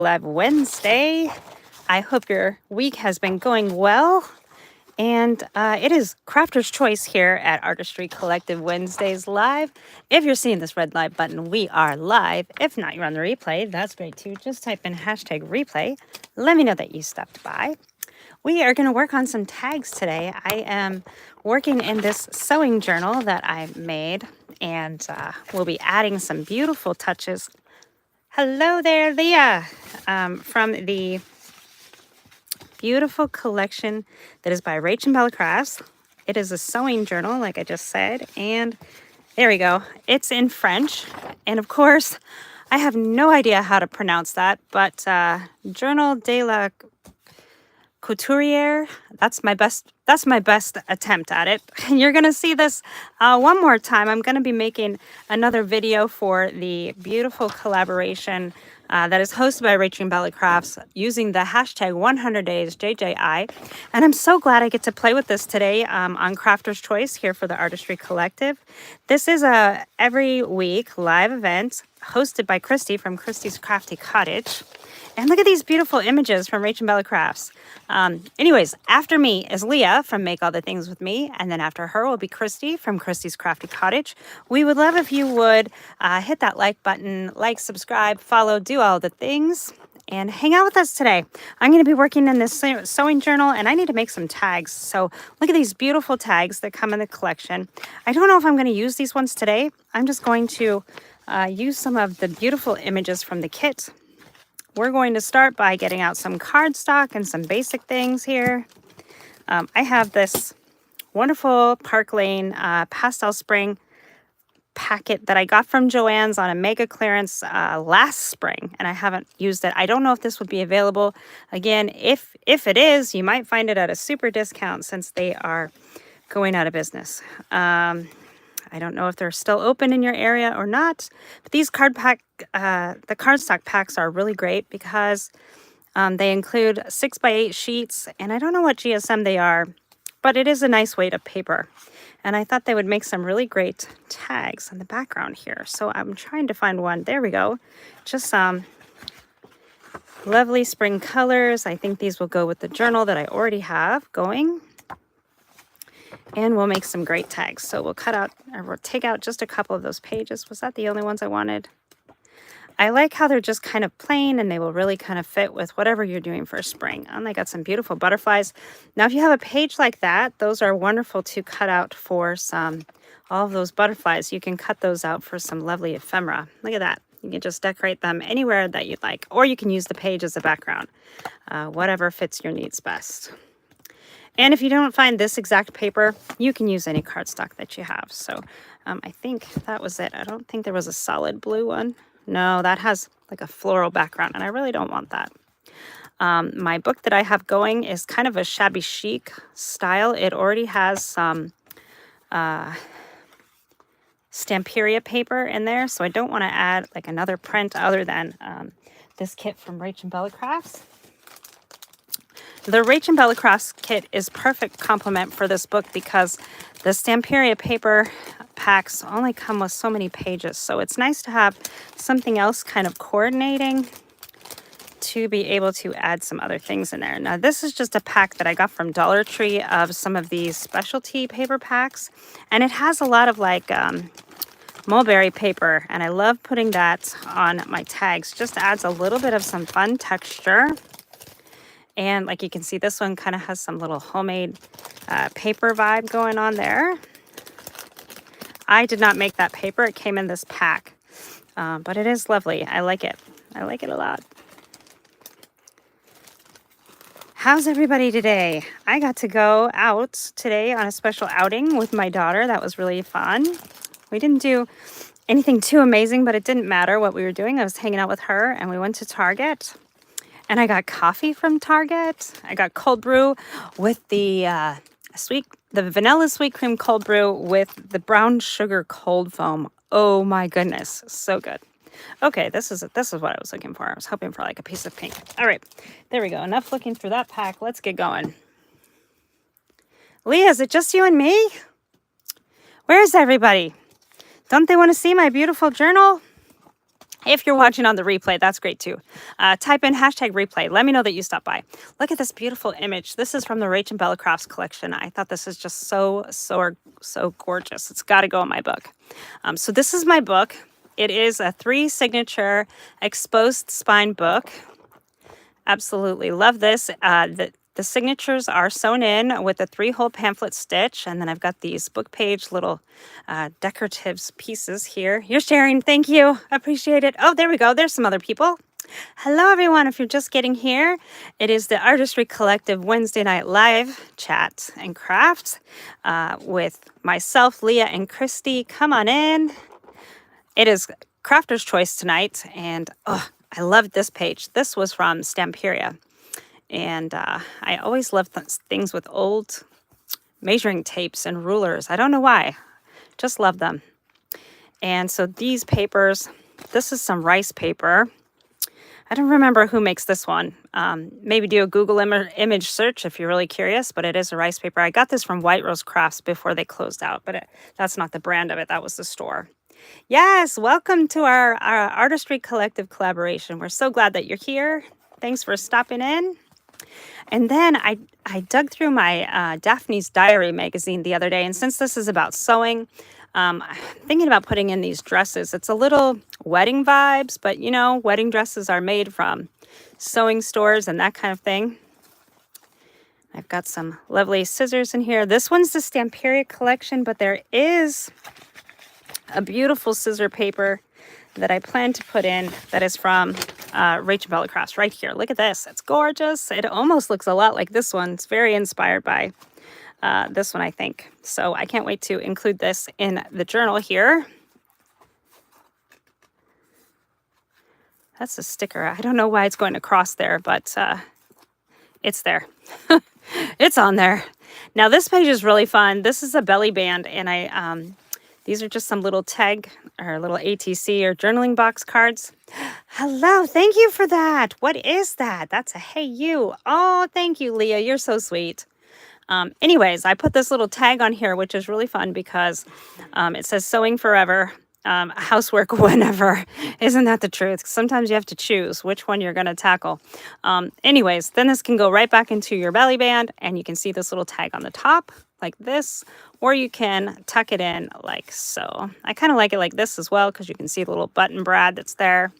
Live Wednesday. I hope your week has been going well. And it is Crafter's Choice here at Artistry Collective Wednesdays Live. If you're seeing this red live button, we are live. If not, you're on the replay. That's great too. Just type in hashtag replay. Let me know that you stopped by. We are going to work on some tags today. I am working in this sewing journal that I made, and we'll be adding some beautiful touches. Hello there, Leah, from the beautiful collection that is by Rachel Bella Crafts. It is a sewing journal, like I just said, and there we go. It's in French, and of course, I have no idea how to pronounce that, but Journal de la Couturière, that's my best attempt at it. And you're gonna see this one more time. I'm gonna be making another video for the beautiful collaboration that is hosted by Rachel Bella Crafts using the hashtag 100daysJJI. And I'm so glad I get to play with this today on Crafter's Choice here for the Artistry Collective. This is a every week live event hosted by Christy from Christy's Crafty Cottage. And look at these beautiful images from Rachel Bella Crafts. Anyways, after me is Leah from Make All the Things With Me. And then after her will be Christy from Christy's Crafty Cottage. We would love if you would hit that like button, like, subscribe, follow, do all the things, and hang out with us today. I'm going to be working in this sewing journal, and I need to make some tags. So look at these beautiful tags that come in the collection. I don't know if I'm going to use these ones today. I'm just going to use some of the beautiful images from the kit. We're going to start by getting out some cardstock and some basic things here. I have this wonderful Park Lane Pastel Spring packet that I got from Joann's on a mega clearance last spring, and I haven't used it. I don't know if this would be available again. If it is, you might find it at a super discount since they are going out of business. I don't know if they're still open in your area or not, but these the cardstock packs are really great because they include 6x8 sheets, and I don't know what GSM they are, but it is a nice weight of paper. And I thought they would make some really great tags in the background here. So I'm trying to find one. There we go. Just some lovely spring colors. I think these will go with the journal that I already have going. And we'll make some great tags. So we'll we'll take out just a couple of those pages. Was that the only ones I wanted? I like how they're just kind of plain, and they will really kind of fit with whatever you're doing for spring. And they got some beautiful butterflies. Now, if you have a page like that, those are wonderful to cut out for all of those butterflies. You can cut those out for some lovely ephemera. Look at that. You can just decorate them anywhere that you'd like, or you can use the page as a background, whatever fits your needs best. And if you don't find this exact paper, you can use any cardstock that you have. So I think that was it. I don't think there was a solid blue one. No, that has like a floral background, and I really don't want that. My book that I have going is kind of a shabby chic style. It already has some Stamperia paper in there, so I don't want to add like another print other than this kit from Rachel Bella Crafts. The Rachel Bella Crafts kit is perfect complement for this book because the Stamperia paper packs only come with so many pages. So it's nice to have something else kind of coordinating to be able to add some other things in there. Now, this is just a pack that I got from Dollar Tree of some of these specialty paper packs. And it has a lot of like mulberry paper. And I love putting that on my tags. Just adds a little bit of some fun texture. And like you can see, this one kind of has some little homemade paper vibe going on there. I did not make that paper. It came in this pack. But it is lovely. I like it. I like it a lot. How's everybody today? I got to go out today on a special outing with my daughter. That was really fun. We didn't do anything too amazing, but it didn't matter what we were doing. I was hanging out with her, and we went to Target. And I got coffee from Target. I got cold brew with the vanilla sweet cream cold brew with the brown sugar cold foam. Oh my goodness, so good. Okay, this is what I was looking for. I was hoping for like a piece of pink. All right, there we go. Enough looking through that pack. Let's get going. Leah, is it just you and me? Where is everybody? Don't they want to see my beautiful journal? If you're watching on the replay, that's great too. Type in hashtag replay. Let me know that you stopped by. Look at this beautiful image. This is from the Rach and Bella Crafts collection. I thought this is just so gorgeous. It's got to go in my book. So this is my book. It is a 3 signature exposed spine book. Absolutely love this. The signatures are sewn in with a 3-hole pamphlet stitch, and then I've got these book page little decorative pieces here. You're sharing, thank you, appreciate it. Oh, there we go. There's some other people. Hello, everyone. If you're just getting here, it is the Artistry Collective Wednesday Night Live chat and crafts with myself, Leah, and Christy. Come on in. It is Crafter's Choice tonight, and I loved this page. This was from Stamperia. And I always love things with old measuring tapes and rulers. I don't know why. Just love them. And so these papers, this is some rice paper. I don't remember who makes this one. Maybe do a Google image search if you're really curious, but it is a rice paper. I got this from White Rose Crafts before they closed out, but that's not the brand of it. That was the store. Yes, welcome to our Artistry Collective collaboration. We're so glad that you're here. Thanks for stopping in. And then I dug through my Daphne's Diary magazine the other day. And since this is about sewing, I'm thinking about putting in these dresses. It's a little wedding vibes, but you know, wedding dresses are made from sewing stores and that kind of thing. I've got some lovely scissors in here. This one's the Stamperia collection, but there is a beautiful scissor paper that I plan to put in that is from Rach and Bella Crafts right here. Look at this. It's gorgeous. It almost looks a lot like this one. It's very inspired by this one, I think. So I can't wait to include this in the journal here. That's a sticker. I don't know why it's going across there, but it's there. It's on there. Now this page is really fun. This is a belly band, and these are just some little tag or little ATC or journaling box cards. Hello, thank you for that. What is that? That's a hey you. Oh, thank you, Leah. You're so sweet. Anyways, I put this little tag on here, which is really fun because it says sewing forever, housework whenever. Isn't that the truth? Sometimes you have to choose which one you're going to tackle. Anyways, then this can go right back into your belly band, and you can see this little tag on the top like this, or you can tuck it in like so. I kind of like it like this as well because you can see the little button brad that's there.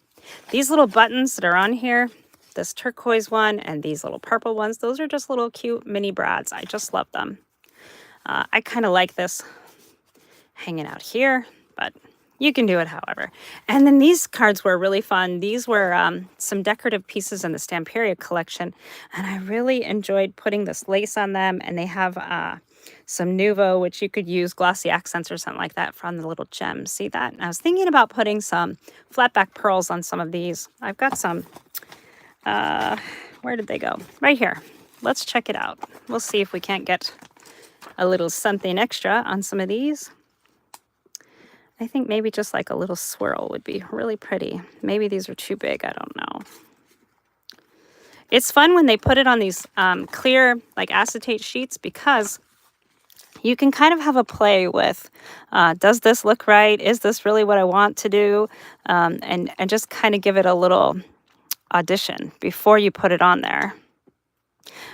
These little buttons that are on here, this turquoise one and these little purple ones, those are just little cute mini brads. I just love them. I kind of like this hanging out here, but you can do it however. And then these cards were really fun. These were some decorative pieces in the Stamperia collection, and I really enjoyed putting this lace on them, and they have some Nuvo, which you could use glossy accents or something like that from the little gems. See that? And I was thinking about putting some flat back pearls on some of these. I've got some, where did they go? Right here. Let's check it out. We'll see if we can't get a little something extra on some of these. I think maybe just like a little swirl would be really pretty. Maybe these are too big. I don't know. It's fun when they put it on these clear like acetate sheets because you can kind of have a play with, does this look right? Is this really what I want to do? And just kind of give it a little audition before you put it on there.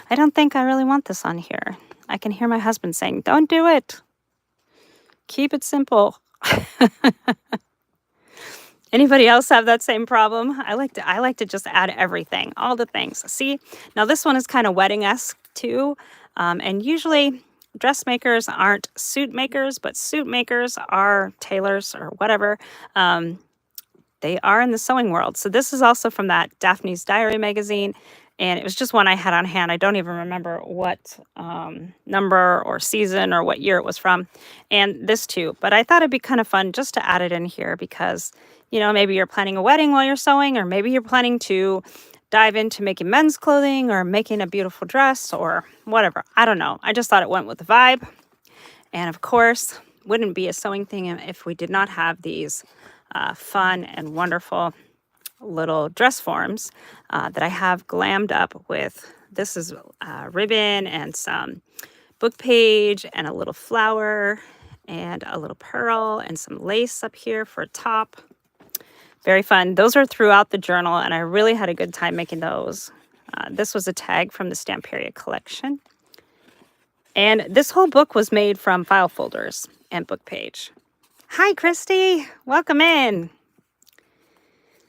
I don't think I really want this on here. I can hear my husband saying, don't do it. Keep it simple. Anybody else have that same problem? I like to just add everything, all the things. See, now this one is kind of wedding-esque too. And usually dressmakers aren't suit makers, but suit makers are tailors or whatever. They are in the sewing world. So this is also from that Daphne's Diary magazine. And it was just one I had on hand. I don't even remember what number or season or what year it was from. And this too. But I thought it'd be kind of fun just to add it in here because, you know, maybe you're planning a wedding while you're sewing, or maybe you're planning to dive into making men's clothing or making a beautiful dress or whatever. I don't know. I just thought it went with the vibe. And of course, wouldn't be a sewing thing if we did not have these fun and wonderful little dress forms that I have glammed up with. This is ribbon and some book page and a little flower and a little pearl and some lace up here for a top. Very fun. Those are throughout the journal, and I really had a good time making those. This was a tag from the Stamperia collection. And this whole book was made from file folders and book page. Hi, Christy. Welcome in.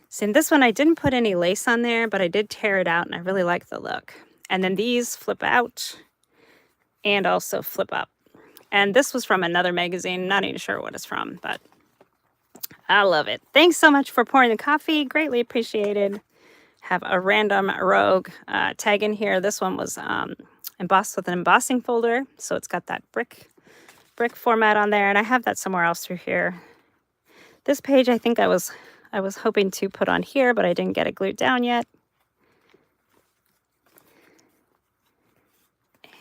So in this one, I didn't put any lace on there, but I did tear it out, and I really like the look. And then these flip out and also flip up. And this was from another magazine. Not even sure what it's from, but I love it. Thanks so much for pouring the coffee. Greatly appreciated. Have a random rogue tag in here. This one was embossed with an embossing folder, so it's got that brick format on there, and I have that somewhere else through here. This page I think I was hoping to put on here, but I didn't get it glued down yet.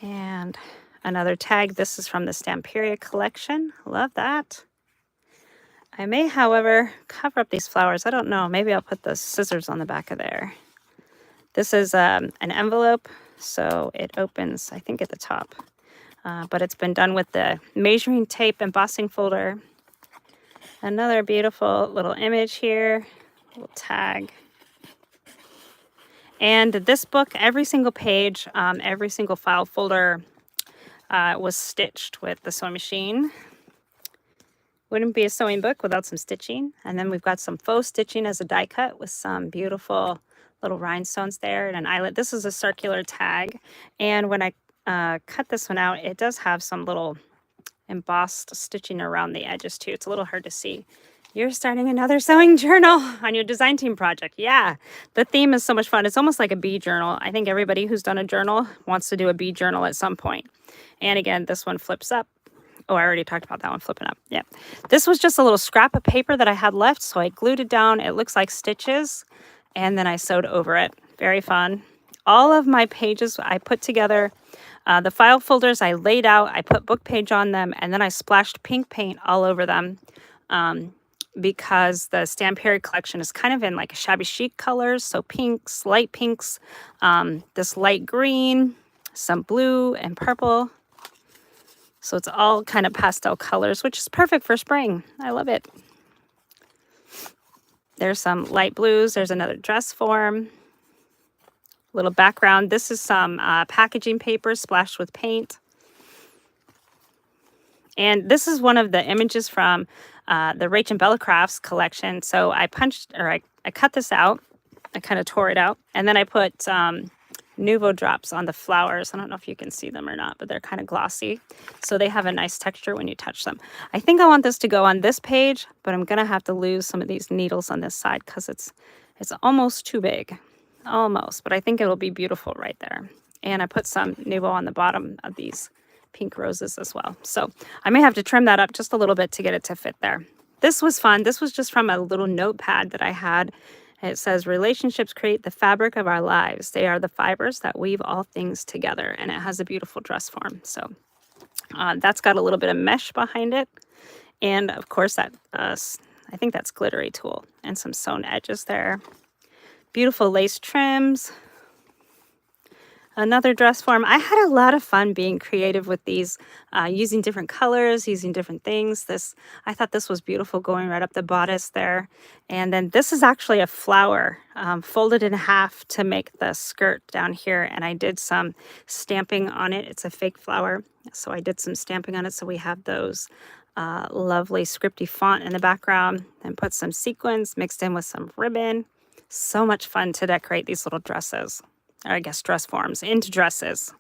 And another tag. This is from the Stamperia collection. Love that. I may, however, cover up these flowers. I don't know. Maybe I'll put the scissors on the back of there. This is an envelope, so it opens, I think, at the top. But it's been done with the measuring tape embossing folder. Another beautiful little image here, little tag. And this book, every single page, every single file folder was stitched with the sewing machine. Wouldn't be a sewing book without some stitching. And then we've got some faux stitching as a die cut with some beautiful little rhinestones there and an eyelet. This is a circular tag. And when I cut this one out, it does have some little embossed stitching around the edges too. It's a little hard to see. You're starting another sewing journal on your design team project. Yeah, the theme is so much fun. It's almost like a bee journal. I think everybody who's done a journal wants to do a bee journal at some point. And again, this one flips up. Oh, I already talked about that one flipping up. Yeah. This was just a little scrap of paper that I had left, so I glued it down. It looks like stitches, and then I sewed over it. Very fun. All of my pages I put together. The file folders I laid out. I put book page on them, and then I splashed pink paint all over them because the Stamperia collection is kind of in like shabby chic colors. So pinks, light pinks, this light green, some blue and purple. So it's all kind of pastel colors, which is perfect for spring. I love it. There's some light blues. There's another dress form. Little background. This is some packaging paper splashed with paint. And this is one of the images from the Rach and Bella Crafts collection. So I cut this out. I kind of tore it out. And then I put Nuvo drops on the flowers. I don't know if you can see them or not, but they're kind of glossy. So they have a nice texture when you touch them. I think I want this to go on this page, but I'm going to have to lose some of these needles on this side because it's almost too big. Almost, but I think it'll be beautiful right there. And I put some Nuvo on the bottom of these pink roses as well. So I may have to trim that up just a little bit to get it to fit there. This was fun. This was just from a little notepad that I had. It says, relationships create the fabric of our lives. They are the fibers that weave all things together. And it has a beautiful dress form. So that's got a little bit of mesh behind it. And of course, that I think that's glittery tulle and some sewn edges there. Beautiful lace trims. Another dress form. I had a lot of fun being creative with these, using different colors, using different things. I thought this was beautiful going right up the bodice there. And then this is actually a flower folded in half to make the skirt down here. And I did some stamping on it. It's a fake flower. So I did some stamping on it. So we have those lovely scripty font in the background and put some sequins mixed in with some ribbon. So much fun to decorate these little dresses. Or I guess dress forms into dresses.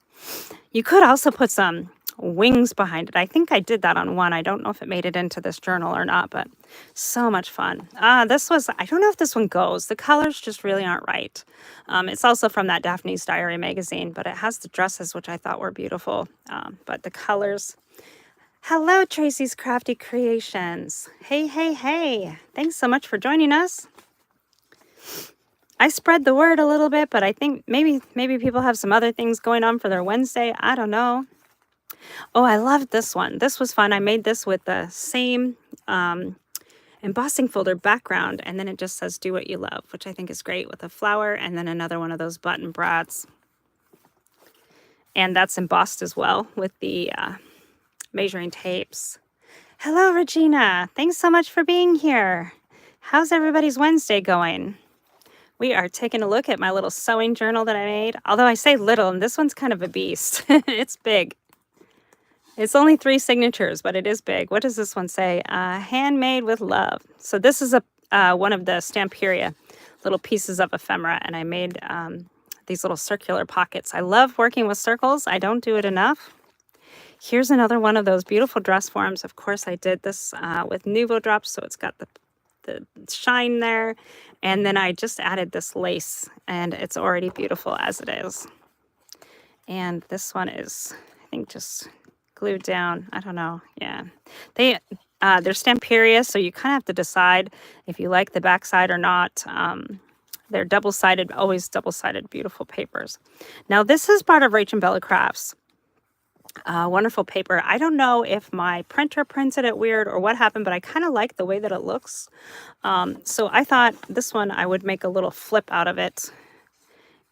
You could also put some wings behind it. I think I did that on one. I don't know if it made it into this journal or not, but so much fun. I don't know if this one goes. The colors just really aren't right. It's also from that Daphne's Diary magazine, but it has the dresses, which I thought were beautiful. But the colors. Hello, Tracy's Crafty Creations. Hey, hey, hey. Thanks so much for joining us. I spread the word a little bit, but I think maybe people have some other things going on for their Wednesday. I don't know. Oh, I loved this one. This was fun. I made this with the same embossing folder background, and then it just says do what you love, which I think is great, with a flower and then another one of those button brats. And that's embossed as well with the measuring tapes. Hello, Regina. Thanks so much for being here. How's everybody's Wednesday going? We are taking a look at my little sewing journal that I made. Although I say little, and this one's kind of a beast. It's big. It's only 3 signatures, but it is big. What does this one say? Handmade with love. So this is one of the Stamperia little pieces of ephemera, and I made these little circular pockets. I love working with circles. I don't do it enough. Here's another one of those beautiful dress forms. Of course, I did this with Nuvo drops, so it's got the shine there. And then I just added this lace, and it's already beautiful as it is. And this one is, I think, just glued down. I don't know. Yeah. They're Stamperia, so you kind of have to decide if you like the backside or not. They're double-sided, always double-sided, beautiful papers. Now, this is part of Rach & Bella Crafts. Wonderful paper. I don't know if my printer printed it weird or what happened, but I kind of like the way that it looks. So I thought this one I would make a little flip out of it.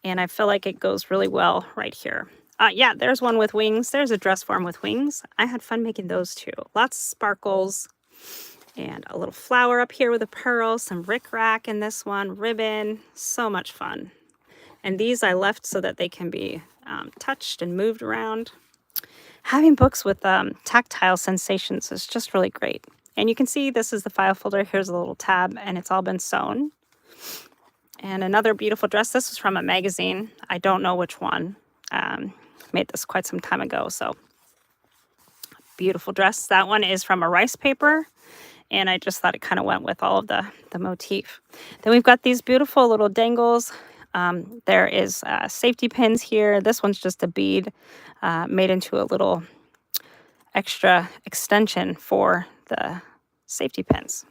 And I feel like it goes really well right here. Yeah, there's one with wings. There's a dress form with wings. I had fun making those too. Lots of sparkles. And a little flower up here with a pearl. Some rickrack in this one. Ribbon. So much fun. And these I left so that they can be touched and moved around. Having books with tactile sensations is just really great. And you can see this is the file folder. Here's a little tab, and it's all been sewn. And another beautiful dress. This was from a magazine. I don't know which one. Made this quite some time ago, so beautiful dress. That one is from a rice paper, and I just thought it kind of went with all of the motif. Then we've got these beautiful little dangles. There is safety pins here. This one's just a bead made into a little extra extension for the safety pins.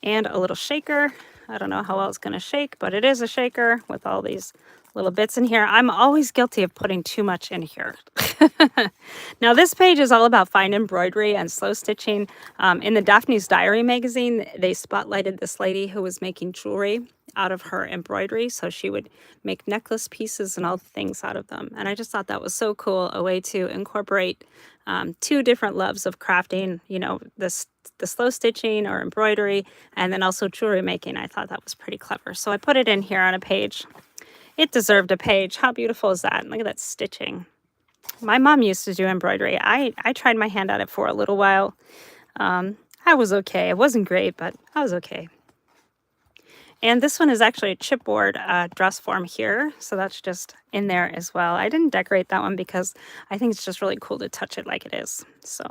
And a little shaker. I don't know how well it's going to shake, but it is a shaker with all these little bits in here. I'm always guilty of putting too much in here. Now, this page is all about fine embroidery and slow stitching. In the Daphne's Diary magazine, they spotlighted this lady who was making jewelry out of her embroidery. So she would make necklace pieces and all the things out of them. And I just thought that was so cool, a way to incorporate 2 different loves of crafting, you know, the slow stitching or embroidery, and then also jewelry making. I thought that was pretty clever. So I put it in here on a page. It deserved a page. How beautiful is that? Look at that stitching. My mom used to do embroidery. I tried my hand at it for a little while. I was okay. It wasn't great, but I was okay. And this one is actually a chipboard dress form here. So that's just in there as well. I didn't decorate that one because I think it's just really cool to touch it like it is. So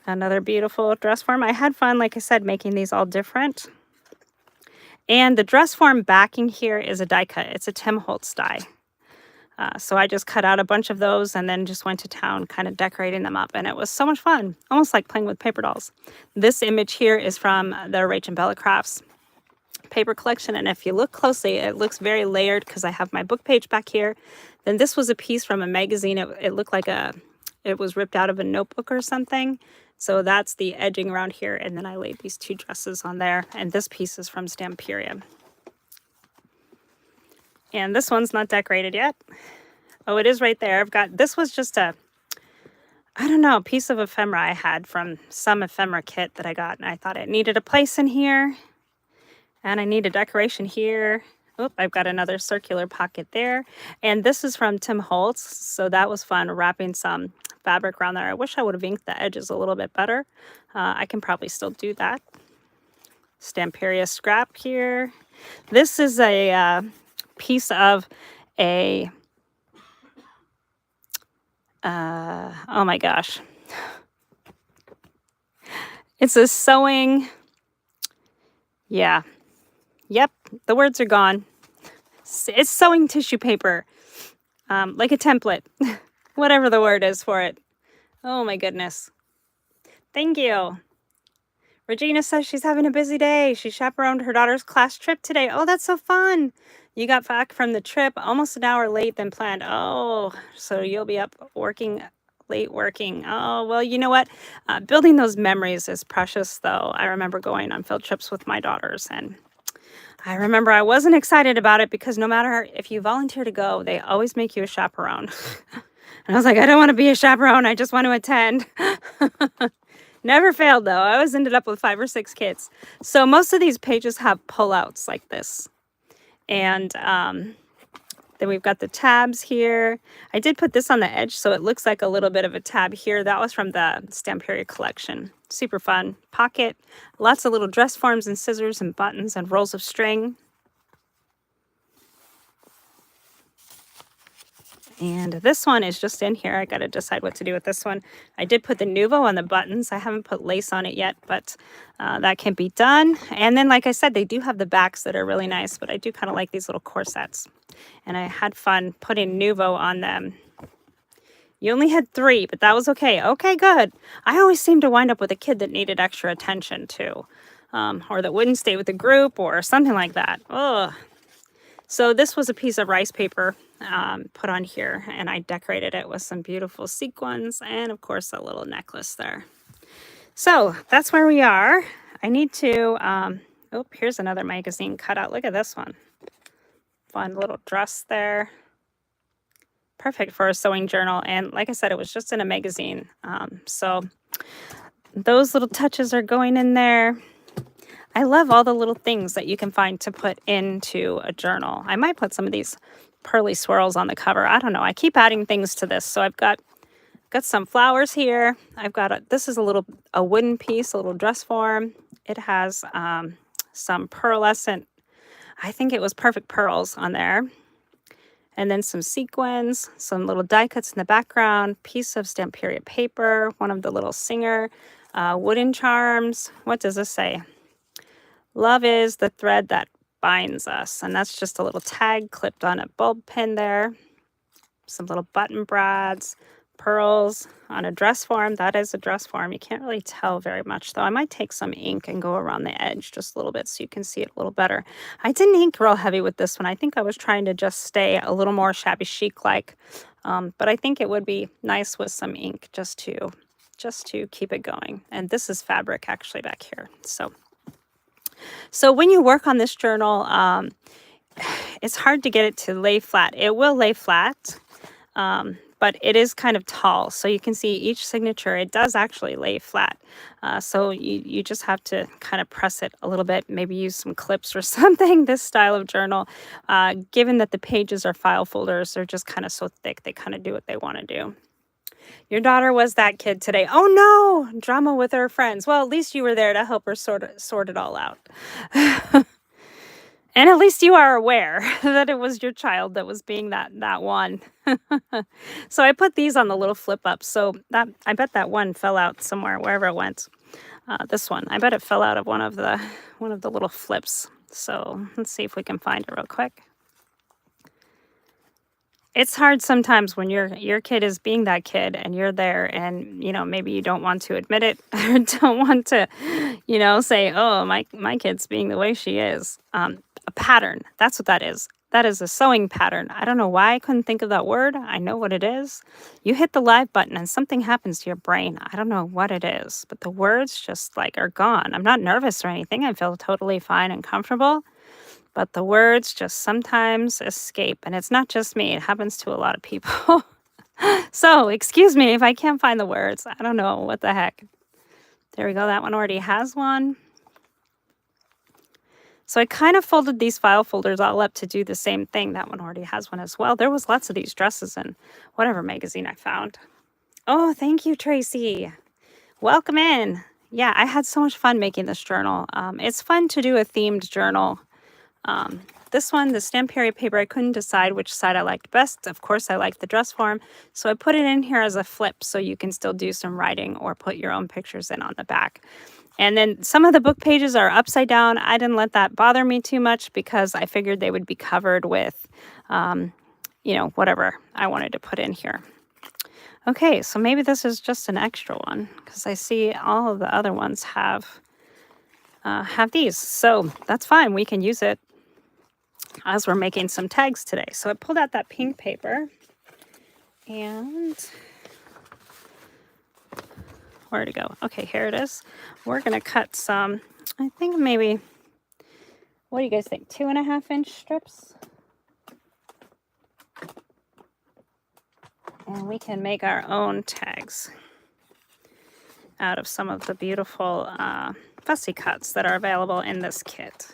another beautiful dress form. I had fun, like I said, making these all different. And the dress form backing here is a die cut. It's a Tim Holtz die. So I just cut out a bunch of those and then just went to town kind of decorating them up. And it was so much fun, almost like playing with paper dolls. This image here is from the Rach & Bella Crafts paper collection. And if you look closely, it looks very layered because I have my book page back here. Then this was a piece from a magazine. It looked like it was ripped out of a notebook or something. So that's the edging around here. And then I laid these 2 dresses on there. And this piece is from Stamperia. And this one's not decorated yet. Oh, it is right there. This was just I don't know, piece of ephemera I had from some ephemera kit that I got. And I thought it needed a place in here. And I need a decoration here. Oh, I've got another circular pocket there. And this is from Tim Holtz. So that was fun, wrapping some fabric around there. I wish I would have inked the edges a little bit better. I can probably still do that. Stamperia scrap here. This is a piece of a, oh my gosh. It's a sewing, yeah. Yep, the words are gone. It's sewing tissue paper, like a template, whatever the word is for it. Oh my goodness. Thank you. Regina says she's having a busy day. She chaperoned her daughter's class trip today. Oh, that's so fun. You got back from the trip almost an hour late than planned. Oh, so you'll be up late working. Oh, well, you know what? Building those memories is precious, though. I remember going on field trips with my daughters, and I remember I wasn't excited about it because no matter if you volunteer to go, they always make you a chaperone. And I was like, I don't want to be a chaperone. I just want to attend. Never failed though. I always ended up with 5 or 6 kits. So most of these pages have pullouts like this. And then we've got the tabs here. I did put this on the edge so it looks like a little bit of a tab here. That was from the Stamperia collection. Super fun. Pocket, lots of little dress forms and scissors and buttons and rolls of string. And this one is just in here. I got to decide what to do with this one. I did put the Nuvo on the buttons. I haven't put lace on it yet, but that can be done. And then, like I said, they do have the backs that are really nice, but I do kind of like these little corsets. And I had fun putting Nuvo on them. You only had 3, but that was okay. Okay, good. I always seem to wind up with a kid that needed extra attention too, or that wouldn't stay with the group or something like that. Ugh. So this was a piece of rice paper put on here, and I decorated it with some beautiful sequins and, of course, a little necklace there. So that's where we are. I need to, oh, here's another magazine cutout. Look at this one. Fun little dress there. Perfect for a sewing journal. And like I said, it was just in a magazine. So those little touches are going in there. I love all the little things that you can find to put into a journal. I might put some of these pearly swirls on the cover. I don't know. I keep adding things to this. So I've got some flowers here. I've got this is a wooden piece, a little dress form. It has some pearlescent, I think it was perfect pearls on there. And then some sequins, some little die cuts in the background, piece of Stamperia paper, one of the little Singer wooden charms. What does this say? Love is the thread that binds us. And that's just a little tag clipped on a bulb pin there. Some little button brads, pearls on a dress form. That is a dress form. You can't really tell very much though. I might take some ink and go around the edge just a little bit so you can see it a little better. I didn't ink real heavy with this one. I think I was trying to just stay a little more shabby chic like. But I think it would be nice with some ink just to keep it going. And this is fabric actually back here. So when you work on this journal, it's hard to get it to lay flat. It will lay flat, but it is kind of tall. So you can see each signature, it does actually lay flat. So you just have to kind of press it a little bit, maybe use some clips or something, this style of journal. Given that the pages are file folders, they're just kind of so thick, they kind of do what they want to do. Your daughter was that kid today. Oh no, drama with her friends. Well, at least you were there to help her sort it all out. And at least you are aware that it was your child that was being that one. So I put these on the little flip ups. So that I bet that one fell out somewhere, wherever it went. This one, I bet it fell out of one of the little flips. So let's see if we can find it real quick. It's hard sometimes when your kid is being that kid and you're there and, maybe you don't want to admit it or don't want to, say, oh, my kid's being the way she is. A pattern. That's what that is. That is a sewing pattern. I don't know why I couldn't think of that word. I know what it is. You hit the live button and something happens to your brain. I don't know what it is, but the words just are gone. I'm not nervous or anything. I feel totally fine and comfortable. But the words just sometimes escape. And it's not just me. It happens to a lot of people. So, excuse me if I can't find the words. I don't know. What the heck? There we go. That one already has one. So I kind of folded these file folders all up to do the same thing. That one already has one as well. There was lots of these dresses in whatever magazine I found. Oh, thank you, Tracy. Welcome in. Yeah, I had so much fun making this journal. It's fun to do a themed journal. This one, the Stamperia paper, I couldn't decide which side I liked best. Of course, I liked the dress form. So I put it in here as a flip so you can still do some writing or put your own pictures in on the back. And then some of the book pages are upside down. I didn't let that bother me too much because I figured they would be covered with, whatever I wanted to put in here. Okay, so maybe this is just an extra one because I see all of the other ones have these. So that's fine. We can use it as we're making some tags today. So I pulled out that pink paper and where'd it go? Okay, here it is. We're going to cut some, I think maybe, what do you guys think? 2.5-inch strips. And we can make our own tags. out of some of the beautiful fussy cuts that are available in this kit.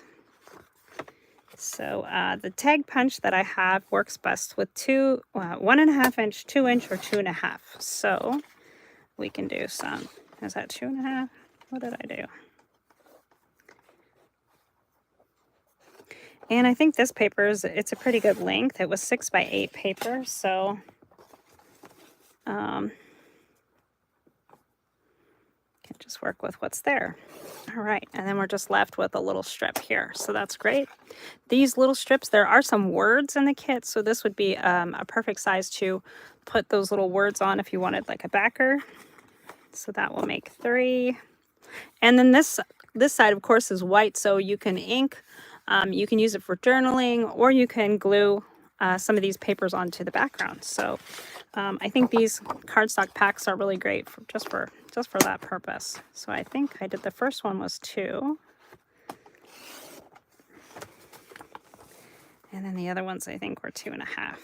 So the tag punch that I have works best with 1.5 inch, 2 inch, or 2.5. So we can do some. Is that 2.5? What did I do? And I think this paper it's a pretty good length. It was 6x8 paper, so can just work with what's there. All right, and then we're just left with a little strip here, so that's great. These little strips, there are some words in the kit, so this would be a perfect size to put those little words on if you wanted like a backer. So that will make 3. And then this side, of course, is white, so you can ink. You can use it for journaling, or you can glue some of these papers onto the background. So I think these cardstock packs are really great just for that purpose. So I think I did the first one was 2. And then the other ones I think were 2.5.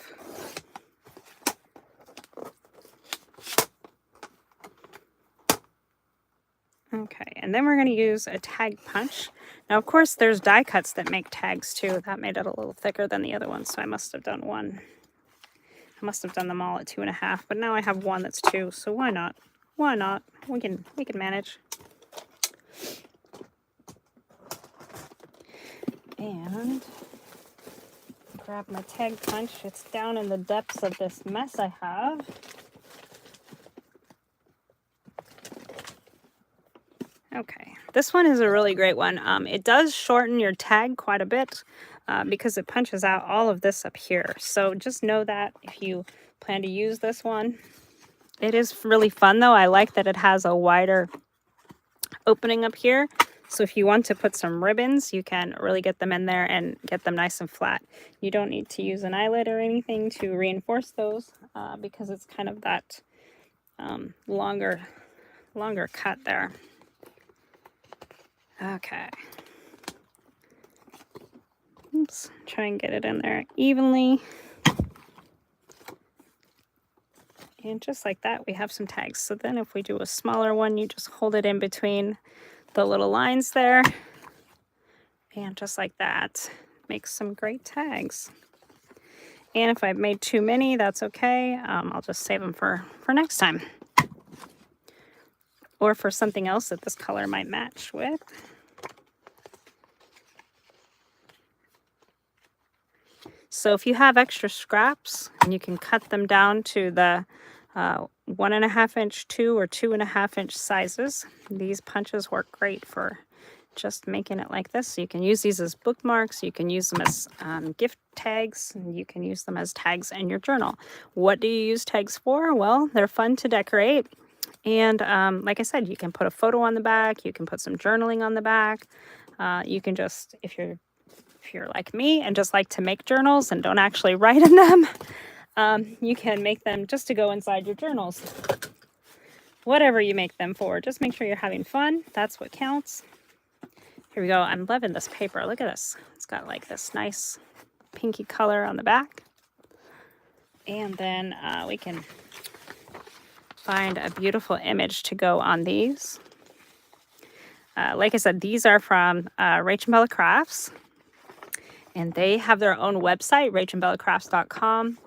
Okay, and then we're going to use a tag punch. Now, of course, there's die cuts that make tags too. That made it a little thicker than the other one, so I must have done one. I must have done them all at 2.5, but now I have one that's 2, so why not? Why not? We can manage. And grab my tag punch. It's down in the depths of this mess I have. Okay, this one is a really great one. It does shorten your tag quite a bit because it punches out all of this up here. So just know that if you plan to use this one. It is really fun though. I like that it has a wider opening up here. So if you want to put some ribbons, you can really get them in there and get them nice and flat. You don't need to use an eyelet or anything to reinforce those because it's kind of that longer cut there. Okay. Oops, try and get it in there evenly. And just like that, we have some tags. So then if we do a smaller one, you just hold it in between the little lines there. And just like that, makes some great tags. And if I've made too many, that's okay. I'll just save them for next time. Or for something else that this color might match with. So if you have extra scraps, and you can cut them down to the 1.5 inch, 2 or 2.5 inch sizes. These punches work great for just making it like this. So you can use these as bookmarks, you can use them as gift tags, and you can use them as tags in your journal. What do you use tags for? Well, they're fun to decorate. And like I said, you can put a photo on the back, you can put some journaling on the back. You can just, if you're like me and just like to make journals and don't actually write in them, you can make them just to go inside your journals. Whatever you make them for, just make sure you're having fun. That's what counts. Here we go. I'm loving this paper. Look at this. It's got like this nice pinky color on the back. And then we can find a beautiful image to go on these. Like I said, these are from Rach and Bella Crafts. And they have their own website, rachandbellacrafts.com.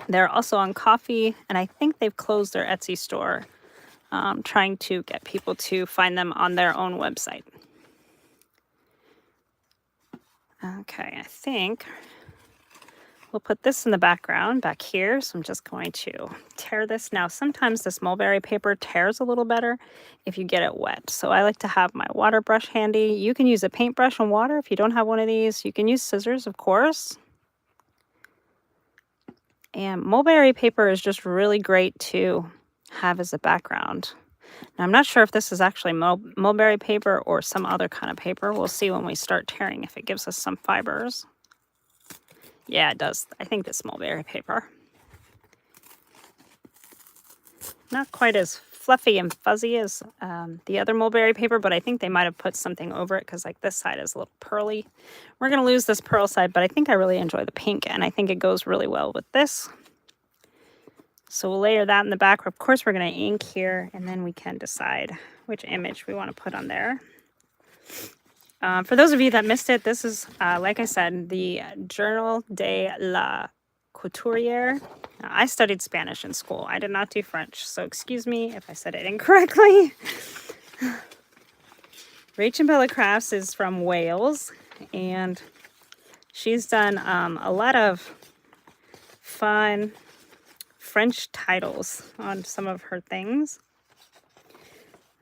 They're also on Ko-fi, and I think they've closed their Etsy store, trying to get people to find them on their own website. Okay, I think we'll put this in the background back here. So I'm just going to tear this. Now, sometimes this mulberry paper tears a little better if you get it wet. So I like to have my water brush handy. You can use a paintbrush and water if you don't have one of these. You can use scissors, of course. And mulberry paper is just really great to have as a background. Now, I'm not sure if this is actually mulberry paper or some other kind of paper. We'll see when we start tearing if it gives us some fibers. Yeah, it does. I think this mulberry paper. Not quite as fluffy and fuzzy as the other mulberry paper, but I think they might have put something over it because like this side is a little pearly. We're going to lose this pearl side, but I think I really enjoy the pink and I think it goes really well with this. So we'll layer that in the back. Of course, we're going to ink here, and then we can decide which image we want to put on there. For those of you that missed it, this is, like I said, the Journal de la Couturière. Now, I studied Spanish in school. I did not do French, so excuse me if I said it incorrectly. Rachel Bella Crafts is from Wales, and she's done a lot of fun French titles on some of her things.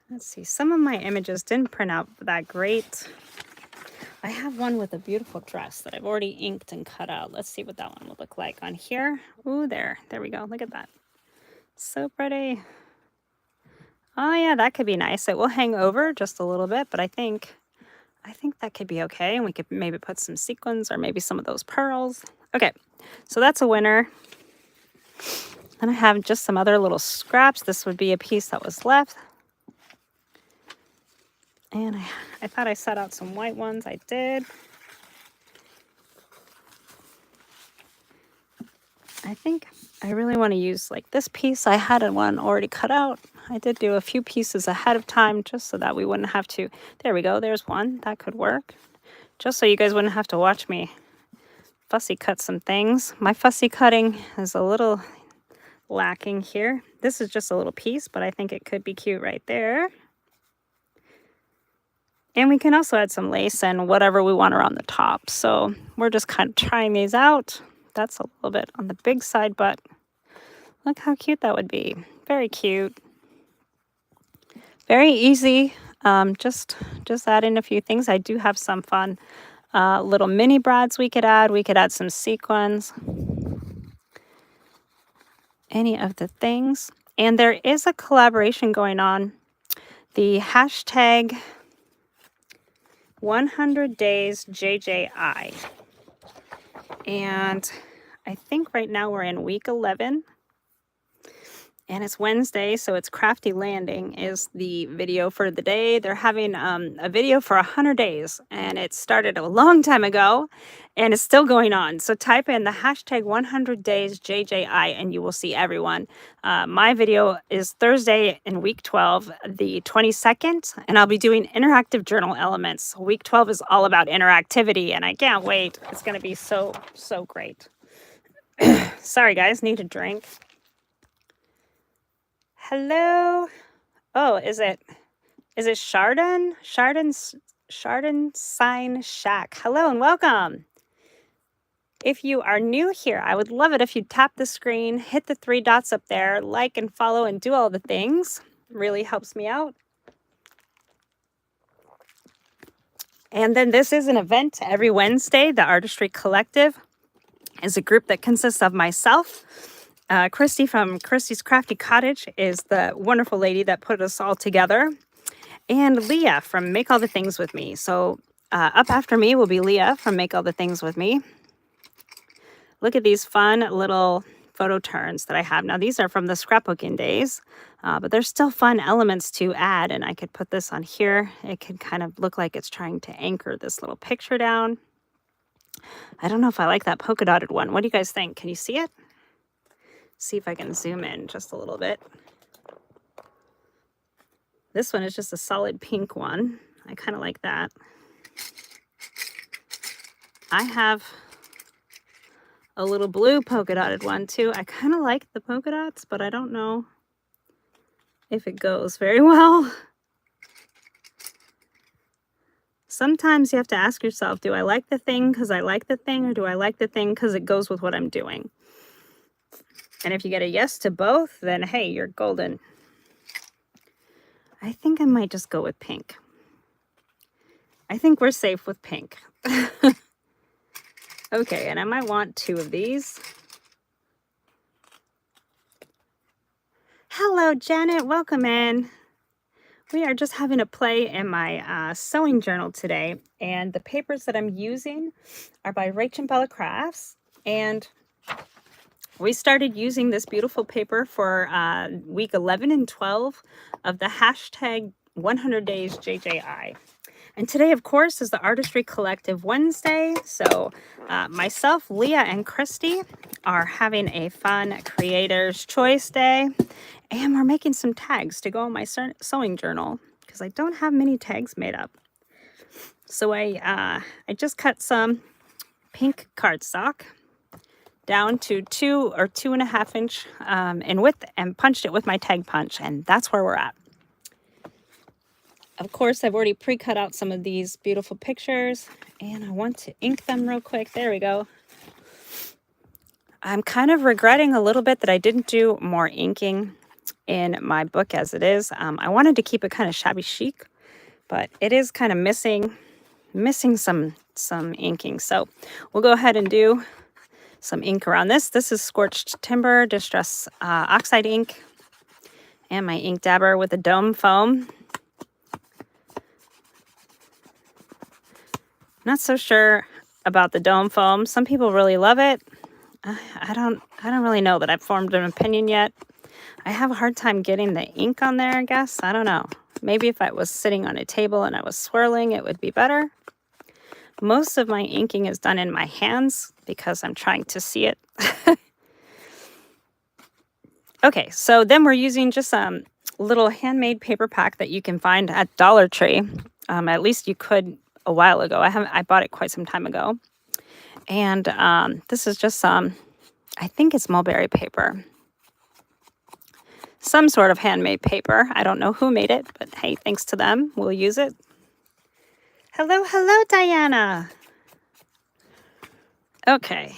Let's see, some of my images didn't print out that great. I have one with a beautiful dress that I've already inked and cut out. Let's see what that one will look like on here. Ooh, there we go. Look at that. So pretty. Oh yeah, that could be nice. It will hang over just a little bit, but I think that could be okay. And we could maybe put some sequins or maybe some of those pearls. Okay, so that's a winner. And I have just some other little scraps. This would be a piece that was left. And I thought I set out some white ones. I did. I think I really want to use like this piece. I had one already cut out. I did do a few pieces ahead of time just so that we wouldn't have to. There we go. There's one. That could work. Just so you guys wouldn't have to watch me fussy cut some things. My fussy cutting is a little lacking here. This is just a little piece, but I think it could be cute right there. And we can also add some lace and whatever we want around the top. So we're just kind of trying these out. That's a little bit on the big side, but look how cute that would be. Very cute. Very easy. Just add in a few things. I do have some fun little mini brads we could add. We could add some sequins. Any of the things. And there is a collaboration going on. The hashtag 100 Days JJI. And I think right now we're in week 11. And it's Wednesday, so it's Crafty Landing is the video for the day. They're having a video for 100 days, and it started a long time ago, and it's still going on. So type in the hashtag 100 Days JJI, and you will see everyone. My video is Thursday in week 12, the 22nd, and I'll be doing interactive journal elements. Week 12 is all about interactivity, and I can't wait. It's going to be so great. Sorry, guys, need a drink. Hello. Oh, is it Chardon? Chardon Sign Shack. Hello and welcome. If you are new here, I would love it if you tap the screen, hit the 3 dots up there, like and follow and do all the things. Really helps me out. And then this is an event every Wednesday. The Artistry Collective is a group that consists of myself. Christy from Christy's Crafty Cottage is the wonderful lady that put us all together. And Leah from Make All the Things With Me. So up after me will be Leah from Make All the Things With Me. Look at these fun little photo turns that I have. Now these are from the scrapbooking days, but there's still fun elements to add. And I could put this on here. It could kind of look like it's trying to anchor this little picture down. I don't know if I like that polka dotted one. What do you guys think? Can you see it? See if I can zoom in just a little bit. This one is just a solid pink one. I kind of like that. I have a little blue polka dotted one too. I kind of like the polka dots, but I don't know if it goes very well. Sometimes you have to ask yourself, do I like the thing because I like the thing, or do I like the thing because it goes with what I'm doing? And if you get a yes to both, then hey, you're golden. I think I might just go with pink. I think we're safe with pink. Okay, and I might want 2 of these. Hello, Janet. Welcome in. We are just having a play in my sewing journal today. And the papers that I'm using are by Rachel Bella Crafts. And we started using this beautiful paper for week 11 and 12 of the hashtag 100 Days JJI. And today, of course, is the Artistry Collective Wednesday. So myself, Leah, and Christy are having a fun Creator's Choice Day. And we're making some tags to go on my sewing journal because I don't have many tags made up. So I just cut some pink cardstock down to 2 or 2.5 inch in width and punched it with my tag punch. And that's where we're at. Of course, I've already pre-cut out some of these beautiful pictures and I want to ink them real quick. There we go. I'm kind of regretting a little bit that I didn't do more inking in my book as it is. I wanted to keep it kind of shabby chic, but it is kind of missing some inking. So we'll go ahead and do some ink around this. This is Scorched Timber Distress Oxide ink and my ink dabber with a dome foam. Not so sure about the dome foam. Some people really love it. I don't really know that I've formed an opinion yet. I have a hard time getting the ink on there, I guess. I don't know. Maybe if I was sitting on a table and I was swirling, it would be better. Most of my inking is done in my hands because I'm trying to see it. Okay, so then we're using just some little handmade paper pack that you can find at Dollar Tree. At least you could a while ago. I bought it quite some time ago. And this is just some, I think it's mulberry paper. Some sort of handmade paper. I don't know who made it, but hey, thanks to them, we'll use it. Hello, hello, Diana. Okay.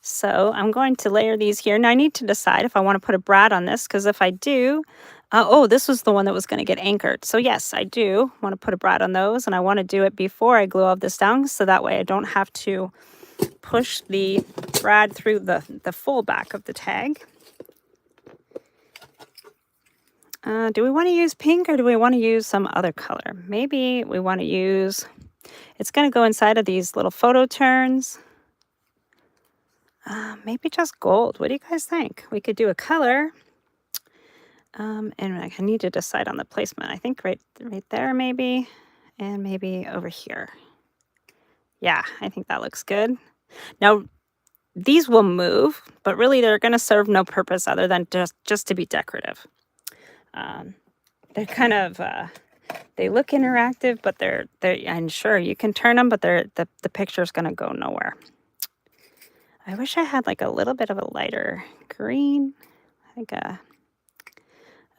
So I'm going to layer these here. Now I need to decide if I want to put a brad on this, because if I do, oh, this was the one that was going to get anchored. So yes, I do want to put a brad on those, and I want to do it before I glue all this down, so that way I don't have to push the brad through the full back of the tag. Do we want to use pink or do we want to use some other color? Maybe we want to use, it's going to go inside of these little photo turns. Maybe just gold. What do you guys think? We could do a color. And I need to decide on the placement. I think right there maybe, and maybe over here. Yeah, I think that looks good. Now, these will move, but really they're going to serve no purpose other than just to be decorative. They're kind of, they look interactive, but they're, and sure, you can turn them, but the picture's going to go nowhere. I wish I had like a little bit of a lighter green, like a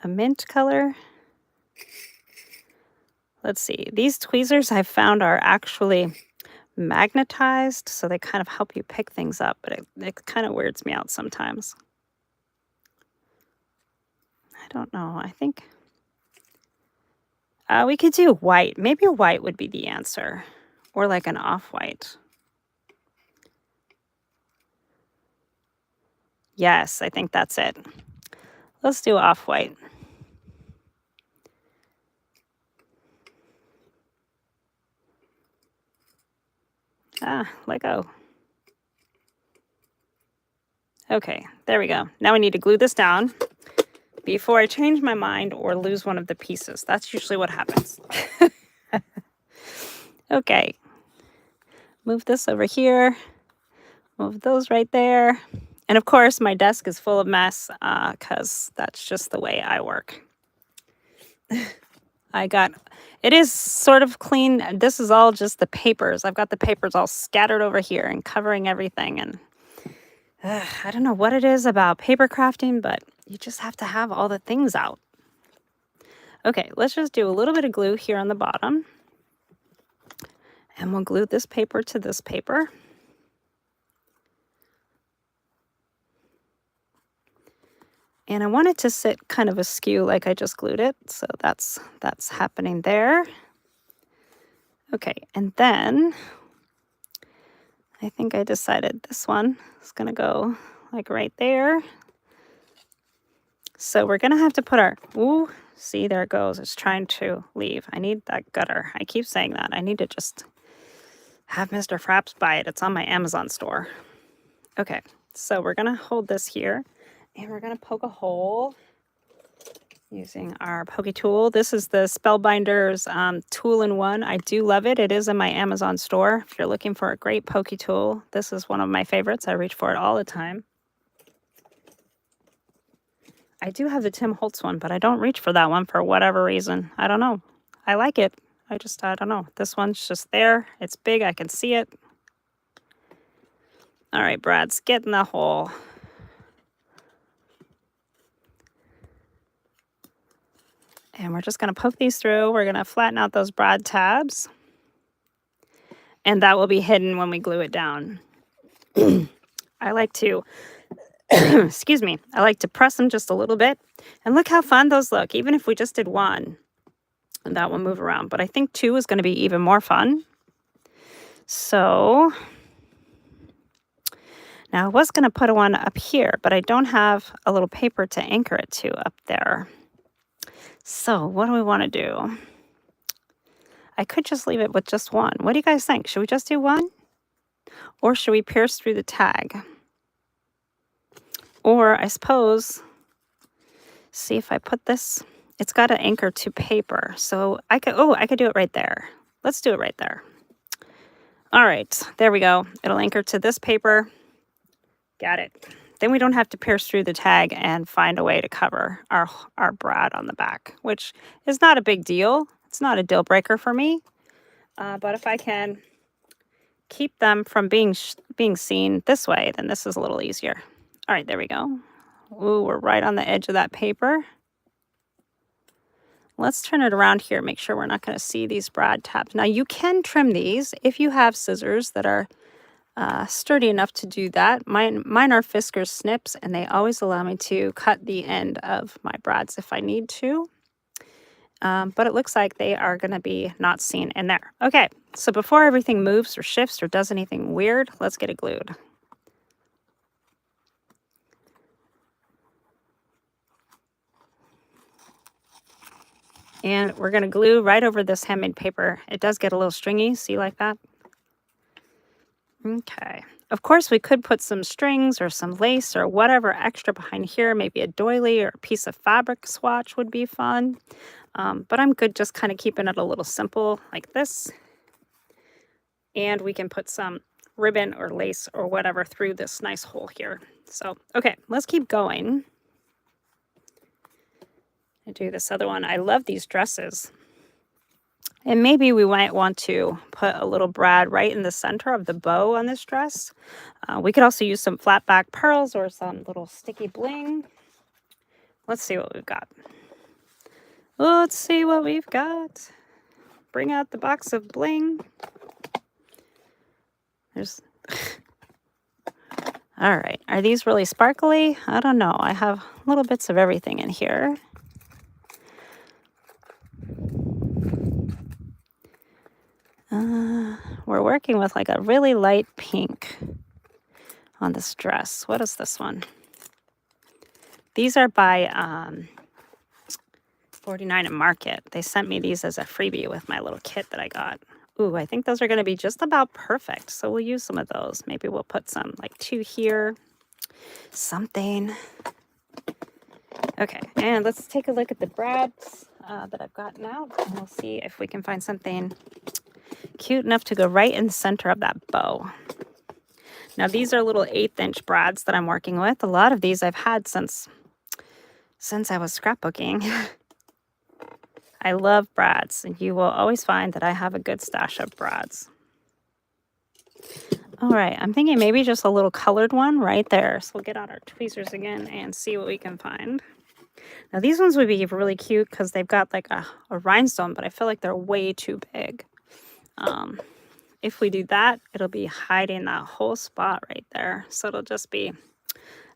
mint color. Let's see. These tweezers I've found are actually magnetized, so they kind of help you pick things up, but it kind of weirds me out sometimes. I don't know. I think we could do white. Maybe white would be the answer, or like an off-white. Yes, I think that's it. Let's do off-white. Let go. Okay, there we go. Now we need to glue this down before I change my mind or lose one of the pieces. That's usually what happens. Okay. Move this over here. Move those right there. And of course, my desk is full of mess because that's just the way I work. It is sort of clean. This is all just the papers. I've got the papers all scattered over here and covering everything. And I don't know what it is about paper crafting, but you just have to have all the things out. Okay, let's just do a little bit of glue here on the bottom. And we'll glue this paper to this paper. And I want it to sit kind of askew like I just glued it. So that's happening there. Okay, and then I think I decided this one is going to go like right there. So we're going to have to put our, ooh, see, there it goes. It's trying to leave. I need that gutter. I keep saying that. I need to just have Mr. Fraps buy it. It's on my Amazon store. Okay, so we're going to hold this here. And we're going to poke a hole using our Poke Tool. This is the Spellbinders Tool-in-One. I do love it. It is in my Amazon store. If you're looking for a great Poke Tool, this is one of my favorites. I reach for it all the time. I do have the Tim Holtz one, but I don't reach for that one for whatever reason. I don't know. I like it. I don't know. This one's just there. It's big. I can see it. All right, brads, get in the hole. And we're just going to poke these through. We're going to flatten out those brad tabs. And that will be hidden when we glue it down. I like to, excuse me, I like to press them just a little bit. And look how fun those look, even if we just did one. And that will move around. But I think 2 is going to be even more fun. So now I was going to put one up here, but I don't have a little paper to anchor it to up there. So what do we want to do? I could just leave it with just one. What do you guys think? Should we just do one? Or should we pierce through the tag? Or I suppose, see if I put this, it's got to anchor to paper. So I could do it right there. Let's do it right there. All right, there we go. It'll anchor to this paper. Got it. Then we don't have to pierce through the tag and find a way to cover our brad on the back, which is not a big deal. It's not a deal breaker for me. But if I can keep them from being seen this way, then this is a little easier. All right, there we go. Ooh, we're right on the edge of that paper. Let's turn it around here, make sure we're not going to see these brad tabs. Now, you can trim these if you have scissors that are sturdy enough to do that. Mine are Fiskars snips, and they always allow me to cut the end of my brads if I need to. But it looks like they are going to be not seen in there. Okay, so before everything moves or shifts or does anything weird, let's get it glued. And we're going to glue right over this handmade paper. It does get a little stringy, see like that? Okay. Of course, we could put some strings or some lace or whatever extra behind here. Maybe a doily or a piece of fabric swatch would be fun. But I'm good just kind of keeping it a little simple like this. And we can put some ribbon or lace or whatever through this nice hole here. So, okay, let's keep going. I do this other one. I love these dresses. And maybe we might want to put a little brad right in the center of the bow on this dress. We could also use some flat back pearls or some little sticky bling. Let's see what we've got. Let's see what we've got. Bring out the box of bling. There's... All right. Are these really sparkly? I don't know. I have little bits of everything in here. We're working with like a really light pink on this dress. What is this one? These are by 49 at Market. They sent me these as a freebie with my little kit that I got. Ooh, I think those are going to be just about perfect. So we'll use some of those. Maybe we'll put some like 2 here. Something. Okay, and let's take a look at the brads that I've gotten out. And we'll see if we can find something cute enough to go right in the center of that bow. Now these are little 1/8" brads that I'm working with. A lot of these I've had since I was scrapbooking. I love brads, and you will always find that I have a good stash of brads. All right, I'm thinking maybe just a little colored one right there. So we'll get out our tweezers again and see what we can find. Now these ones would be really cute because they've got like a rhinestone, but I feel like they're way too big. If we do that, it'll be hiding that whole spot right there. So it'll just be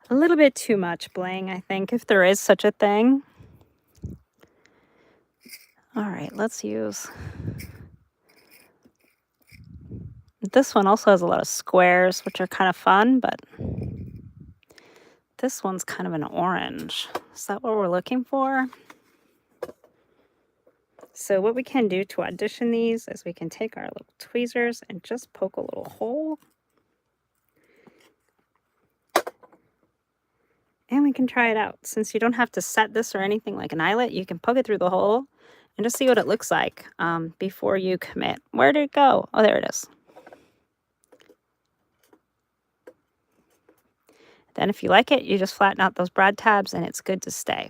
a little bit too much bling, I think, if there is such a thing. All right, let's use... This one also has a lot of squares, which are kind of fun, but this one's kind of an orange. Is that what we're looking for? So what we can do to audition these is we can take our little tweezers and just poke a little hole. And we can try it out. Since you don't have to set this or anything like an eyelet, you can poke it through the hole and just see what it looks like before you commit. Where did it go? Oh, there it is. Then if you like it, you just flatten out those brad tabs and it's good to stay.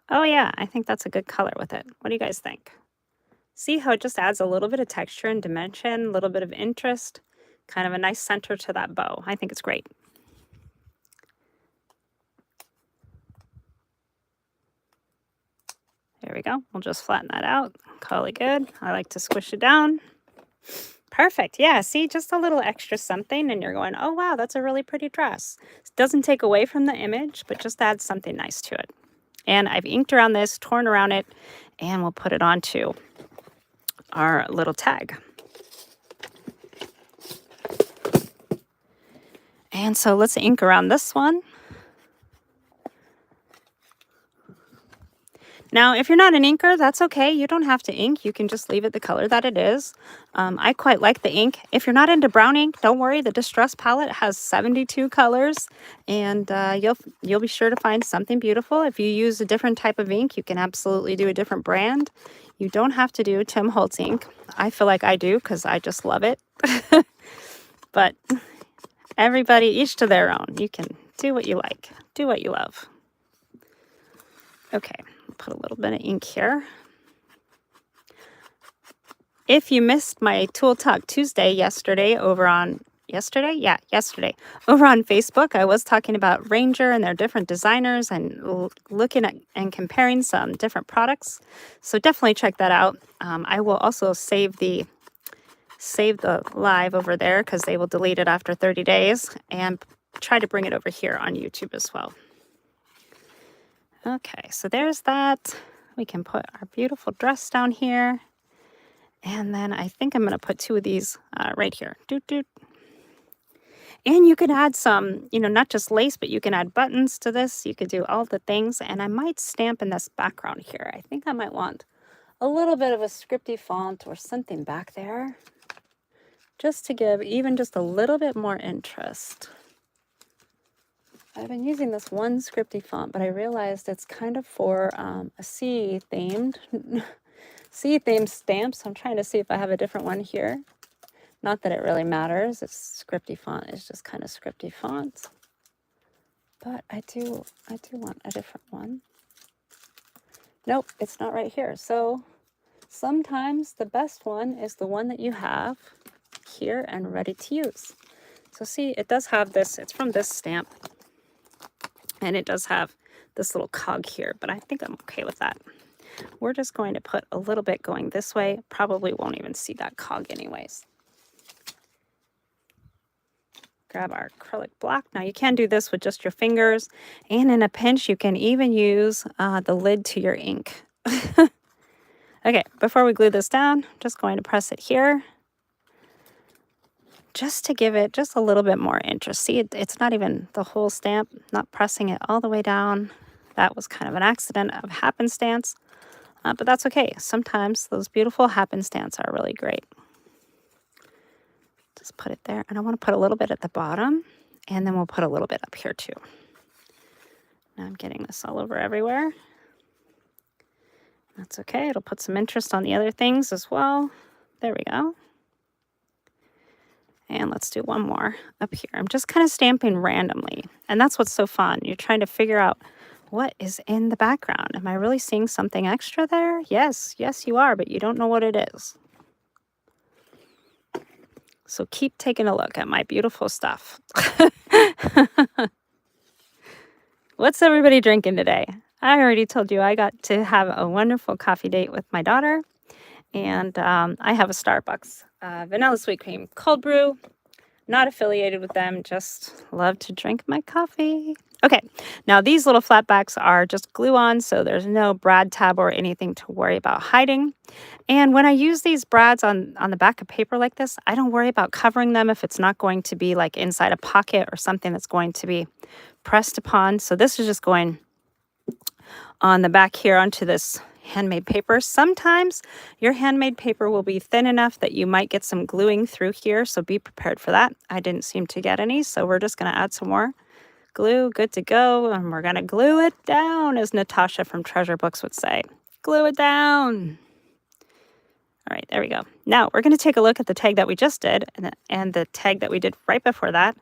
Oh yeah, I think that's a good color with it. What do you guys think? See how it just adds a little bit of texture and dimension, a little bit of interest, kind of a nice center to that bow. I think it's great. There we go. We'll just flatten that out. Call it good. I like to squish it down. Perfect. Yeah, see, just a little extra something and you're going, oh wow, that's a really pretty dress. It doesn't take away from the image, but just adds something nice to it. And I've inked around this, torn around it, and we'll put it onto our little tag. And so let's ink around this one. Now, if you're not an inker, that's okay. You don't have to ink. You can just leave it the color that it is. I quite like the ink. If you're not into brown ink, don't worry. The Distress palette has 72 colors, and you'll be sure to find something beautiful. If you use a different type of ink, you can absolutely do a different brand. You don't have to do Tim Holtz ink. I feel like I do because I just love it. But everybody, each to their own. You can do what you like. Do what you love. Okay. Put a little bit of ink here. If you missed my Tool Talk Tuesday yesterday over on yesterday over on Facebook, I was talking about Ranger and their different designers and looking at and comparing some different products. So definitely check that out. I will also save the live over there because they will delete it after 30 days and try to bring it over here on YouTube as well. Okay, so there's that. We can put our beautiful dress down here. And then I think I'm going to put two of these right here. Doot, doot. And you can add some, not just lace, but you can add buttons to this. You could do all the things. And I might stamp in this background here. I think I might want a little bit of a scripty font or something back there. Just to give even just a little bit more interest. I've been using this one scripty font, but I realized it's kind of for a sea-themed stamp. So I'm trying to see if I have a different one here. Not that it really matters. It's scripty font. It's just kind of scripty font. But I do want a different one. Nope, it's not right here. So sometimes the best one is the one that you have here and ready to use. So see, it does have this. It's from this stamp. And it does have this little cog here, but I think I'm okay with that. We're just going to put a little bit going this way. Probably won't even see that cog anyways. Grab our acrylic block. Now you can do this with just your fingers. And in a pinch, you can even use the lid to your ink. Okay, before we glue this down, just going to press it here. Just to give it just a little bit more interest. See, it's not even the whole stamp, not pressing it all the way down. That was kind of an accident of happenstance, but that's okay. Sometimes those beautiful happenstance are really great. Just put it there, and I want to put a little bit at the bottom, and then we'll put a little bit up here too. Now I'm getting this all over everywhere. That's okay. It'll put some interest on the other things as well. There we go. And let's do one more up here. I'm just kind of stamping randomly. And that's what's so fun. You're trying to figure out what is in the background. Am I really seeing something extra there? Yes, you are, but you don't know what it is. So keep taking a look at my beautiful stuff. What's everybody drinking today? I already told you I got to have a wonderful coffee date with my daughter. And I have a Starbucks vanilla sweet cream cold brew. Not affiliated with them, just love to drink my coffee. Okay, now these little flatbacks are just glue-on, so there's no brad tab or anything to worry about hiding. And when I use these brads on the back of paper like this, I don't worry about covering them if it's not going to be like inside a pocket or something that's going to be pressed upon. So this is just going on the back here onto this handmade paper. Sometimes your handmade paper will be thin enough that you might get some gluing through here, so be prepared for that. I didn't seem to get any, so we're just going to add some more glue. Good to go. And we're going to glue it down, as Natasha from Treasure Books would say. Glue it down. All right, there we go. Now we're going to take a look at the tag that we just did and the tag that we did right before that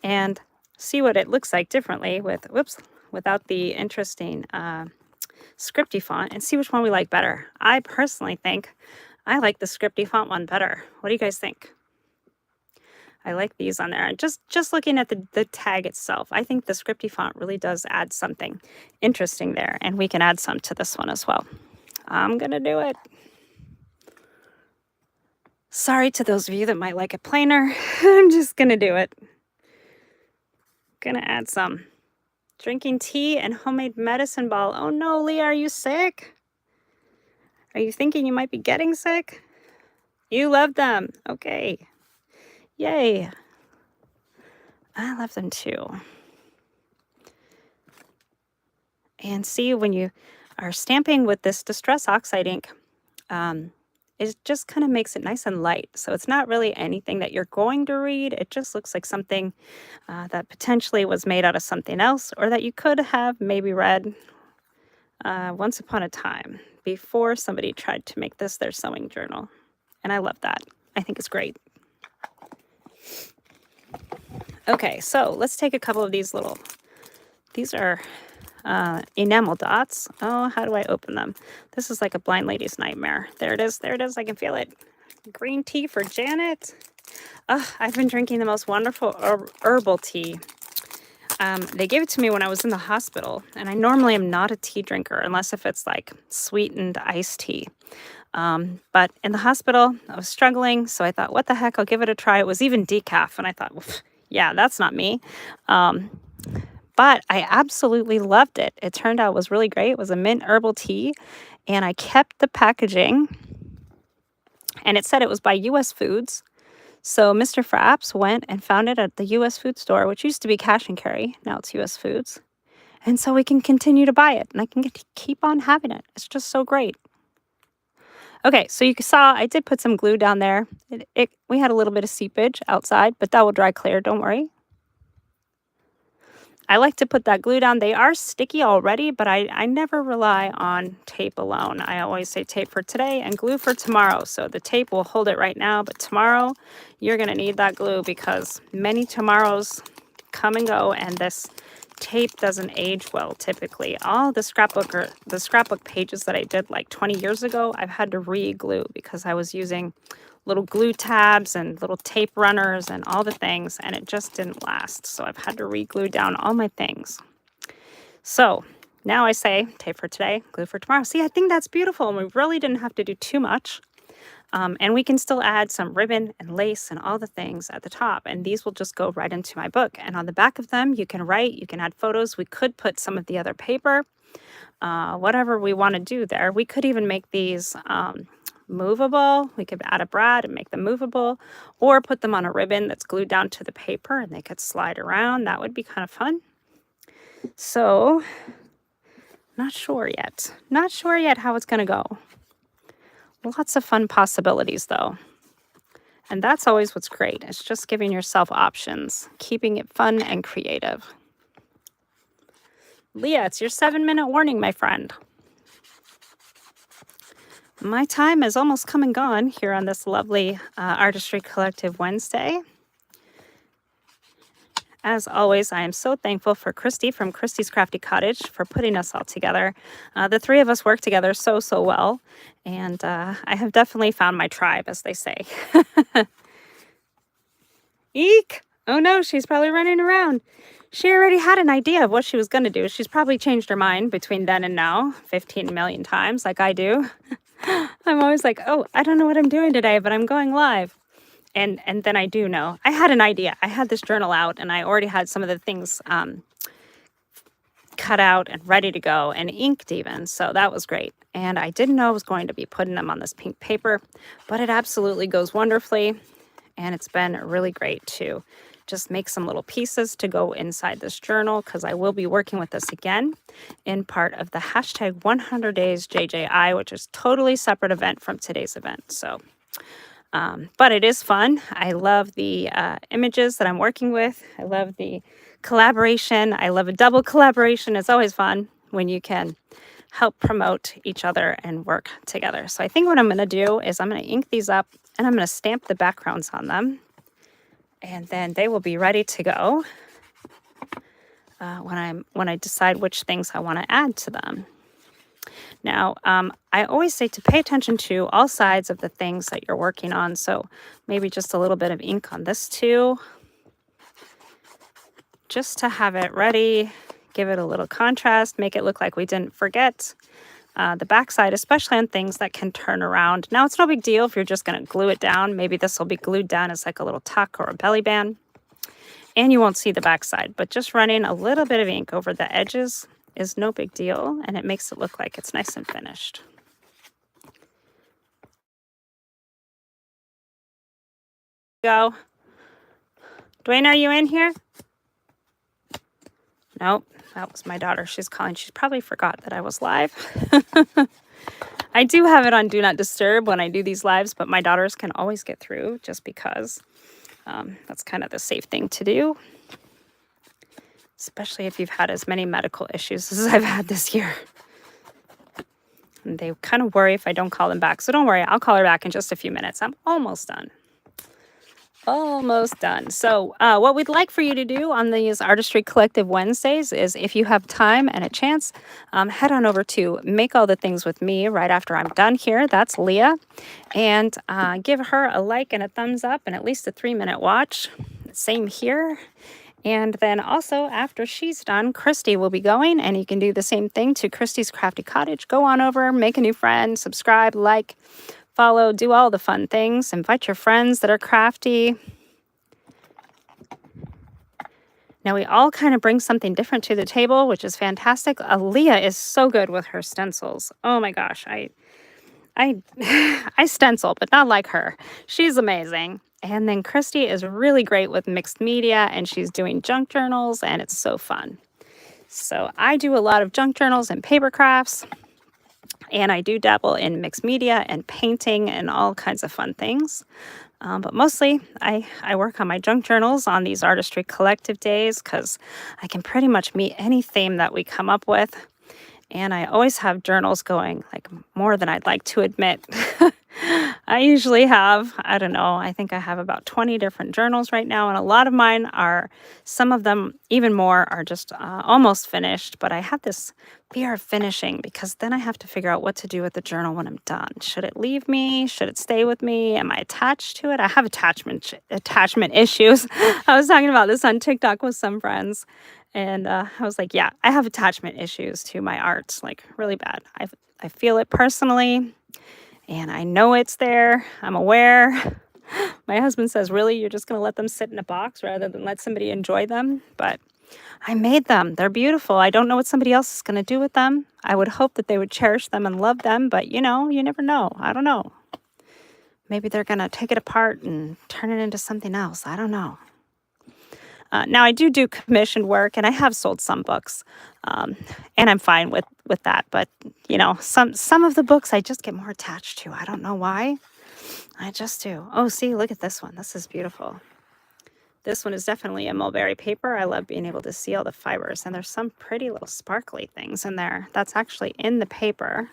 and see what it looks like differently without the interesting scripty font, and see which one we like better. I personally think I like the scripty font one better. What do you guys think? I like these on there. And just looking at the tag itself, I think the scripty font really does add something interesting there, and we can add some to this one as well. I'm going to do it. Sorry to those of you that might like it plainer. I'm just going to do it. Gonna add some drinking tea and homemade medicine ball. Oh no, Leah, are you sick? Are you thinking you might be getting sick? You love them. Okay. Yay. I love them too. And see, when you are stamping with this Distress Oxide ink, it just kind of makes it nice and light. So it's not really anything that you're going to read. It just looks like something that potentially was made out of something else, or that you could have maybe read once upon a time before somebody tried to make this their sewing journal. And I love that. I think it's great. Okay, so let's take a couple of these these are enamel dots. Oh, how do I open them? This is like a blind lady's nightmare. There it is. There it is. I can feel it. Green tea for Janet. I've been drinking the most wonderful herbal tea. They gave it to me when I was in the hospital, and I normally am not a tea drinker unless if it's like sweetened iced tea. But in the hospital, I was struggling, so I thought, what the heck, I'll give it a try. It was even decaf, and I thought, well, yeah, that's not me. But I absolutely loved it. It turned out it was really great. It was a mint herbal tea, and I kept the packaging, and it said it was by U.S. Foods. So Mr. Frapps went and found it at the U.S. Food store, which used to be Cash and Carry. Now it's U.S. Foods. And so we can continue to buy it, and I can keep on having it. It's just so great. Okay, so you saw I did put some glue down there. We had a little bit of seepage outside, but that will dry clear, don't worry. I like to put that glue down. They are sticky already, but I never rely on tape alone. I always say tape for today and glue for tomorrow. So the tape will hold it right now, but tomorrow you're going to need that glue because many tomorrows come and go, and this tape doesn't age well typically. All the scrapbook pages that I did like 20 years ago, I've had to re-glue because I was using little glue tabs and little tape runners and all the things, and it just didn't last. So I've had to re-glue down all my things. So now I say tape for today, glue for tomorrow. See, I think that's beautiful, and we really didn't have to do too much. And we can still add some ribbon and lace and all the things at the top, and these will just go right into my book. And on the back of them, you can write, you can add photos. We could put some of the other paper, whatever we want to do there. We could even make these movable. We could add a brad and make them movable, or put them on a ribbon that's glued down to the paper and they could slide around. That would be kind of fun. So not sure yet how it's going to go. Lots of fun possibilities though, and that's always what's great. It's just giving yourself options, keeping it fun and creative. Leah, it's your 7-minute warning, my friend. My time is almost come and gone here on this lovely Artistry Collective Wednesday. As always, I am so thankful for Christy from Christy's Crafty Cottage for putting us all together. The three of us work together so well, and I have definitely found my tribe, as they say. Eek! Oh no, she's probably running around. She already had an idea of what she was going to do. She's probably changed her mind between then and now 15 million times, like I do. I'm always like, oh, I don't know what I'm doing today, but I'm going live. And then I do know. I had an idea. I had this journal out, and I already had some of the things cut out and ready to go and inked even. So that was great. And I didn't know I was going to be putting them on this pink paper, but it absolutely goes wonderfully. And it's been really great to just make some little pieces to go inside this journal, because I will be working with this again in part of the hashtag 100 days JJI, which is totally separate event from today's event. So, but it is fun. I love the images that I'm working with. I love the collaboration. I love a double collaboration. It's always fun when you can help promote each other and work together. So I think what I'm going to do is I'm going to ink these up and I'm going to stamp the backgrounds on them. And then they will be ready to go when I decide which things I want to add to them. Now, I always say to pay attention to all sides of the things that you're working on. So maybe just a little bit of ink on this too, just to have it ready, give it a little contrast, make it look like we didn't forget the backside, especially on things that can turn around. Now, it's no big deal if you're just going to glue it down. Maybe this will be glued down as like a little tuck or a belly band, and you won't see the backside. But just running a little bit of ink over the edges is no big deal, and it makes it look like it's nice and finished. Go. Dwayne, are you in here? Nope, that was my daughter. She's calling. She probably forgot that I was live. I do have it on Do Not Disturb when I do these lives, but my daughters can always get through just because that's kind of the safe thing to do. Especially if you've had as many medical issues as I've had this year. And they kind of worry if I don't call them back. So don't worry, I'll call her back in just a few minutes. I'm almost done. Almost done. So what we'd like for you to do on these Artistry Collective Wednesdays is, if you have time and a chance, head on over to Make All the Things with Me right after I'm done here. That's Leah. And give her a like and a thumbs up and at least a 3-minute watch. Same here. And then also after she's done, Christy will be going, and you can do the same thing to Christy's Crafty Cottage. Go on over, make a new friend, subscribe, like, follow, do all the fun things. Invite your friends that are crafty. Now we all kind of bring something different to the table, which is fantastic. Aaliyah is so good with her stencils. Oh my gosh, I stencil, but not like her. She's amazing. And then Christy is really great with mixed media, and she's doing junk journals, and it's so fun. So I do a lot of junk journals and paper crafts. And I do dabble in mixed media and painting and all kinds of fun things. But mostly I work on my junk journals on these Artistry Collective days, because I can pretty much meet any theme that we come up with. And I always have journals going, like, more than I'd like to admit. I usually have, I don't know, I think I have about 20 different journals right now. And a lot of mine are, some of them even more, are just almost finished. But I have this fear of finishing, because then I have to figure out what to do with the journal when I'm done. Should it leave me? Should it stay with me? Am I attached to it? I have attachment issues. I was talking about this on TikTok with some friends. And I was like, yeah, I have attachment issues to my art, like really bad. I feel it personally, and I know it's there. I'm aware. My husband says, really, you're just going to let them sit in a box rather than let somebody enjoy them? But I made them. They're beautiful. I don't know what somebody else is going to do with them. I would hope that they would cherish them and love them, but you know, you never know. I don't know. Maybe they're going to take it apart and turn it into something else. I don't know. Now, I do commissioned work, and I have sold some books, and I'm fine with that. But, you know, some of the books I just get more attached to. I don't know why. I just do. Oh, see, look at this one. This is beautiful. This one is definitely a mulberry paper. I love being able to see all the fibers, and there's some pretty little sparkly things in there. That's actually in the paper.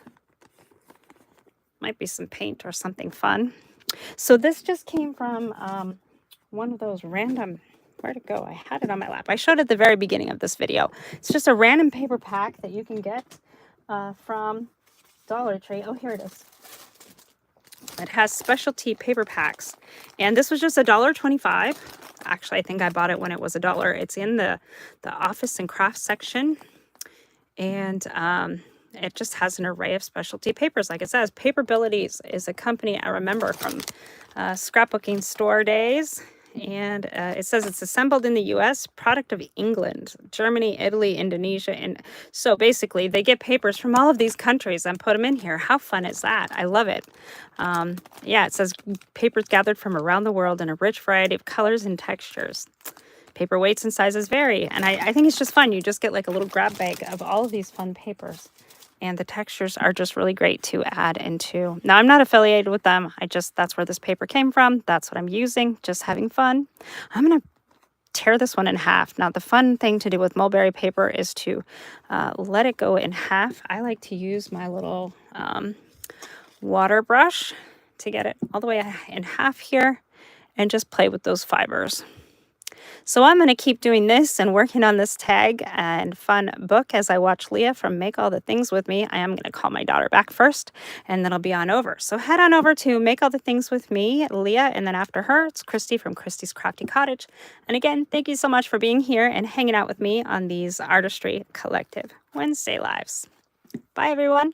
Might be some paint or something fun. So this just came from one of those random... Where'd it go? I had it on my lap. I showed it at the very beginning of this video. It's just a random paper pack that you can get from Dollar Tree. Oh, here it is. It has specialty paper packs. And this was just $1.25. Actually, I think I bought it when it was $1. It's in the office and craft section. And it just has an array of specialty papers. Like it says, Paperbilities is a company I remember from scrapbooking store days. And it says it's assembled in the U.S., product of England, Germany, Italy, Indonesia. And so basically they get papers from all of these countries and put them in here. How fun is that? I love it. Yeah, it says papers gathered from around the world in a rich variety of colors and textures. Paper weights and sizes vary. And I think it's just fun. You just get like a little grab bag of all of these fun papers. And the textures are just really great to add into. Now, I'm not affiliated with them. That's where this paper came from. That's what I'm using, just having fun. I'm going to tear this one in half. Now, the fun thing to do with mulberry paper is to let it go in half. I like to use my little water brush to get it all the way in half here and just play with those fibers. So I'm going to keep doing this and working on this tag and fun book as I watch Leah from Make All the Things With Me. I am going to call my daughter back first, and then I'll be on over. So head on over to Make All the Things With Me, Leah, and then after her, it's Christy from Christy's Crafty Cottage. And again, thank you so much for being here and hanging out with me on these Artistry Collective Wednesday Lives. Bye, everyone.